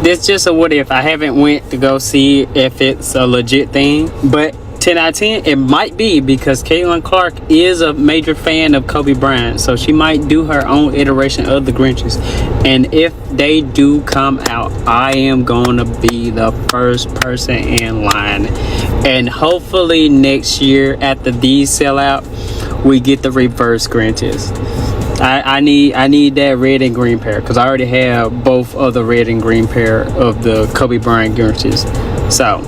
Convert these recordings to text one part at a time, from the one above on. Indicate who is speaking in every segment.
Speaker 1: This just a what if. I haven't went to go see if it's a legit thing, but 10 out of 10, it might be, because Caitlin Clark is a major fan of Kobe Bryant, so she might do her own iteration of the Grinches. And if they do come out, I am going to be the first person in line. And hopefully next year at the sellout, we get the reverse Grinches. I need that red and green pair, because I already have both of the red and green pair of the Kobe Bryant Grinches. So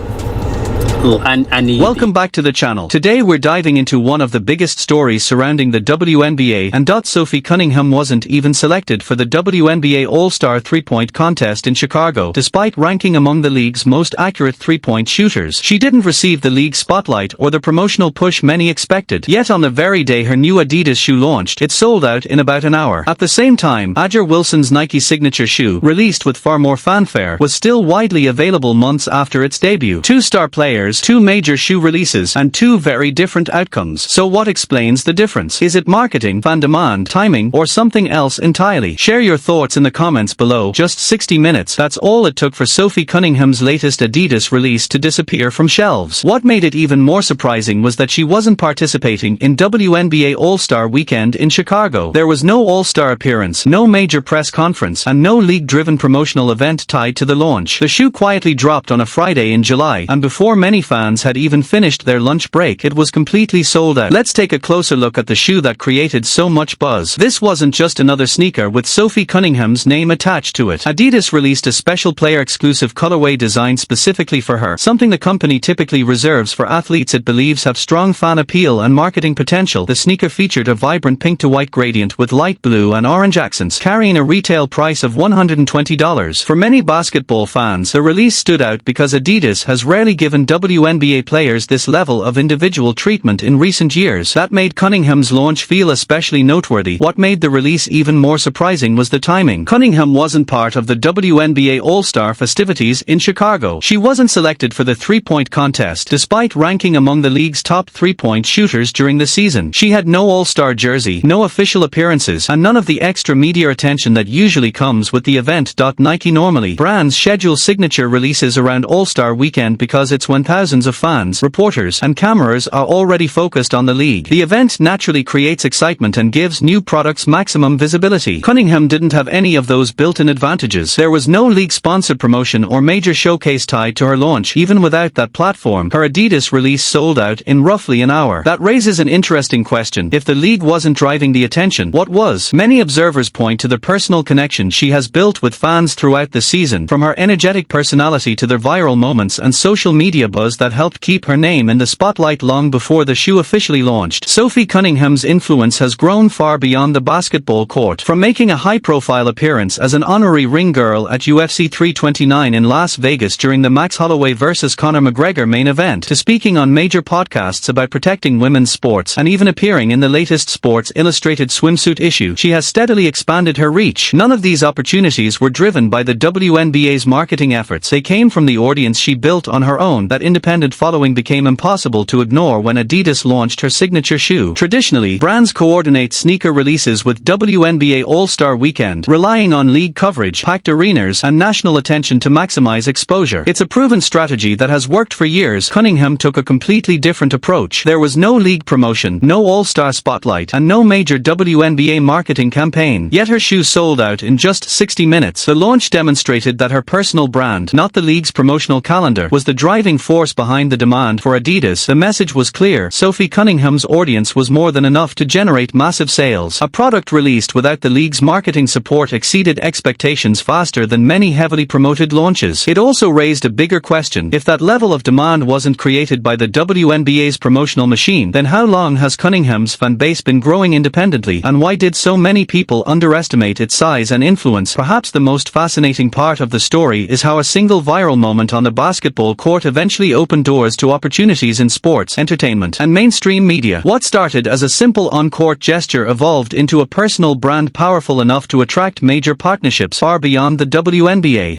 Speaker 1: I need.
Speaker 2: Welcome back to the channel. Today we're diving into one of the biggest stories surrounding the WNBA, and Sophie Cunningham wasn't even selected for the WNBA All-Star 3-point contest in Chicago. Despite ranking among the league's most accurate 3-point shooters, she didn't receive the league spotlight or the promotional push many expected. Yet on the very day her new Adidas shoe launched, it sold out in about an hour. At the same time, A'ja Wilson's Nike signature shoe, released with far more fanfare, was still widely available months after its debut. Two star players, two major shoe releases, and two very different outcomes. So what explains the difference? Is it marketing, fan demand, timing, or something else entirely? Share your thoughts in the comments below. Just 60 minutes, that's all it took for Sophie Cunningham's latest Adidas release to disappear from shelves. What made it even more surprising was that she wasn't participating in WNBA All-Star Weekend in Chicago. There was no All-Star appearance, no major press conference, and no league-driven promotional event tied to the launch. The shoe quietly dropped on a Friday in July, and before many fans had even finished their lunch break, it was completely sold out. Let's take a closer look at the shoe that created so much buzz. This wasn't just another sneaker with Sophie Cunningham's name attached to it. Adidas released a special player-exclusive colorway designed specifically for her, something the company typically reserves for athletes it believes have strong fan appeal and marketing potential. The sneaker featured a vibrant pink-to-white gradient with light blue and orange accents, carrying a retail price of $120. For many basketball fans, the release stood out because Adidas has rarely given WNBA players this level of individual treatment in recent years. That made Cunningham's launch feel especially noteworthy. What made the release even more surprising was the timing. Cunningham wasn't part of the WNBA All-Star festivities in Chicago. She wasn't selected for the 3-point contest, despite ranking among the league's top 3-point shooters during the season. She had no All-Star jersey, no official appearances, and none of the extra media attention that usually comes with the event. Nike normally brands schedule signature releases around All-Star Weekend because it's when thousands of fans, reporters, and cameras are already focused on the league. The event naturally creates excitement and gives new products maximum visibility. Cunningham didn't have any of those built-in advantages. There was no league-sponsored promotion or major showcase tied to her launch. Even without that platform, her Adidas release sold out in roughly an hour. That raises an interesting question. If the league wasn't driving the attention, what was? Many observers point to the personal connection she has built with fans throughout the season, from her energetic personality to the viral moments and social media buzz that helped keep her name in the spotlight long before the shoe officially launched. Sophie Cunningham's influence has grown far beyond the basketball court, from making a high-profile appearance as an honorary ring girl at UFC 329 in Las Vegas during the Max Holloway vs. Conor McGregor main event, to speaking on major podcasts about protecting women's sports, and even appearing in the latest Sports Illustrated swimsuit issue. She has steadily expanded her reach. None of these opportunities were driven by the WNBA's marketing efforts. They came from the audience she built on her own. That independent following became impossible to ignore when Adidas launched her signature shoe. Traditionally, brands coordinate sneaker releases with WNBA All-Star Weekend, relying on league coverage, packed arenas, and national attention to maximize exposure. It's a proven strategy that has worked for years. Cunningham took a completely different approach. There was no league promotion, no All-Star spotlight, and no major WNBA marketing campaign. Yet her shoe sold out in just 60 minutes. The launch demonstrated that her personal brand, not the league's promotional calendar, was the driving force behind the demand for Adidas. The message was clear. Sophie Cunningham's audience was more than enough to generate massive sales. A product released without the league's marketing support exceeded expectations faster than many heavily promoted launches. It also raised a bigger question. If that level of demand wasn't created by the WNBA's promotional machine, then how long has Cunningham's fan base been growing independently, and why did so many people underestimate its size and influence? Perhaps the most fascinating part of the story is how a single viral moment on the basketball court eventually opened doors to opportunities in sports, entertainment, and mainstream media. What started as a simple on-court gesture evolved into a personal brand powerful enough to attract major partnerships far beyond the WNBA.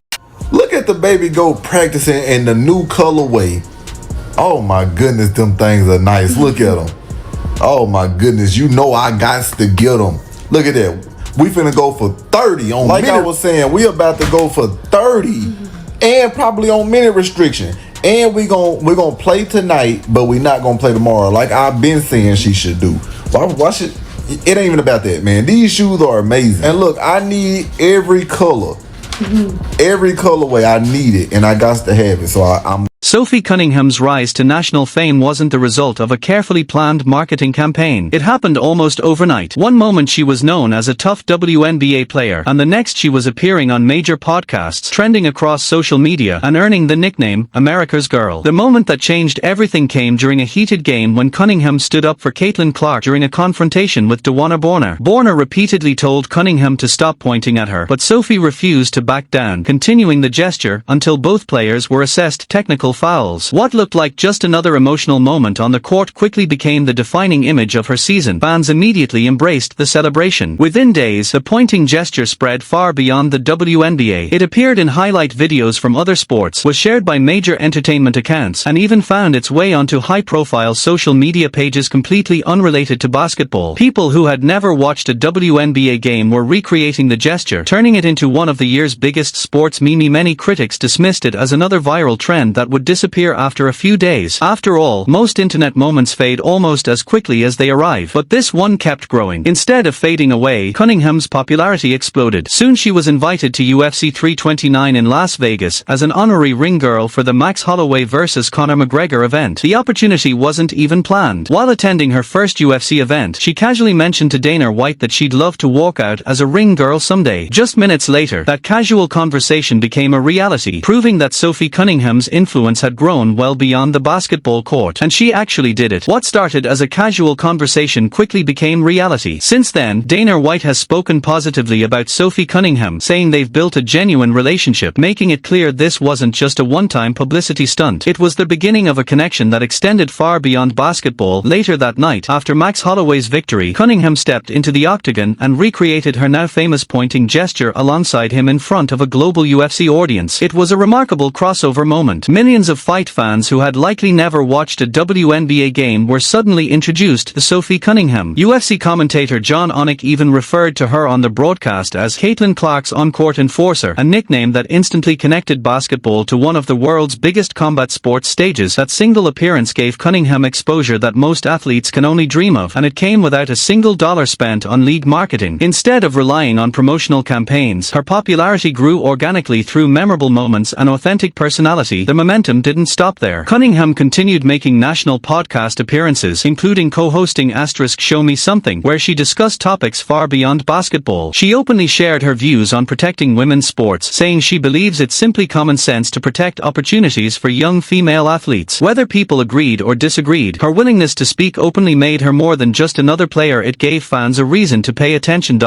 Speaker 3: Look at the baby go practicing in the new colorway. Oh my goodness, them things are nice. Look at them. Oh my goodness, you know I got to get them. Look at that. We finna go for 30 on like minute. I was saying, we about to go for 30 and probably on minute restriction. And we're gonna play tonight, but we're not gonna play tomorrow. Like I've been saying she should do. Why should it ain't even about that, man. These shoes are amazing. And look, I need every color. Every colorway, I need it, and I got to have it. So I'm
Speaker 2: Sophie Cunningham's rise to national fame wasn't the result of a carefully planned marketing campaign. It happened almost overnight. One moment she was known as a tough WNBA player, and the next she was appearing on major podcasts, trending across social media, and earning the nickname, America's Girl. The moment that changed everything came during a heated game when Cunningham stood up for Caitlin Clark during a confrontation with Dawana Borner. Borner repeatedly told Cunningham to stop pointing at her, but Sophie refused to back down, continuing the gesture until both players were assessed technical fouls. What looked like just another emotional moment on the court quickly became the defining image of her season. Fans immediately embraced the celebration. Within days, the pointing gesture spread far beyond the WNBA. It appeared in highlight videos from other sports, was shared by major entertainment accounts, and even found its way onto high-profile social media pages completely unrelated to basketball. People who had never watched a WNBA game were recreating the gesture, turning it into one of the year's biggest sports memes. Many critics dismissed it as another viral trend that would disappear after a few days. After all, most internet moments fade almost as quickly as they arrive. But this one kept growing. Instead of fading away, Cunningham's popularity exploded. Soon she was invited to UFC 329 in Las Vegas as an honorary ring girl for the Max Holloway vs. Conor McGregor event. The opportunity wasn't even planned. While attending her first UFC event, she casually mentioned to Dana White that she'd love to walk out as a ring girl someday. Just minutes later, that casual conversation became a reality, proving that Sophie Cunningham's influence had grown well beyond the basketball court, and she actually did it. What started as a casual conversation quickly became reality. Since then, Dana White has spoken positively about Sophie Cunningham, saying they've built a genuine relationship, making it clear this wasn't just a one-time publicity stunt. It was the beginning of a connection that extended far beyond basketball. Later that night, after Max Holloway's victory, Cunningham stepped into the octagon and recreated her now famous pointing gesture alongside him in front of a global UFC audience. It was a remarkable crossover moment. Millions of fight fans who had likely never watched a WNBA game were suddenly introduced to Sophie Cunningham. UFC commentator John Onek even referred to her on the broadcast as Caitlin Clark's on-court enforcer, a nickname that instantly connected basketball to one of the world's biggest combat sports stages. That single appearance gave Cunningham exposure that most athletes can only dream of, and it came without a single dollar spent on league marketing. Instead of relying on promotional campaigns, her popularity grew organically through memorable moments and authentic personality. The momentum didn't stop there. Cunningham continued making national podcast appearances, including co-hosting Show Me Something, where she discussed topics far beyond basketball. She openly shared her views on protecting women's sports, saying she believes it's simply common sense to protect opportunities for young female athletes. Whether people agreed or disagreed, her willingness to speak openly made her more than just another player. It gave fans a reason to pay attention.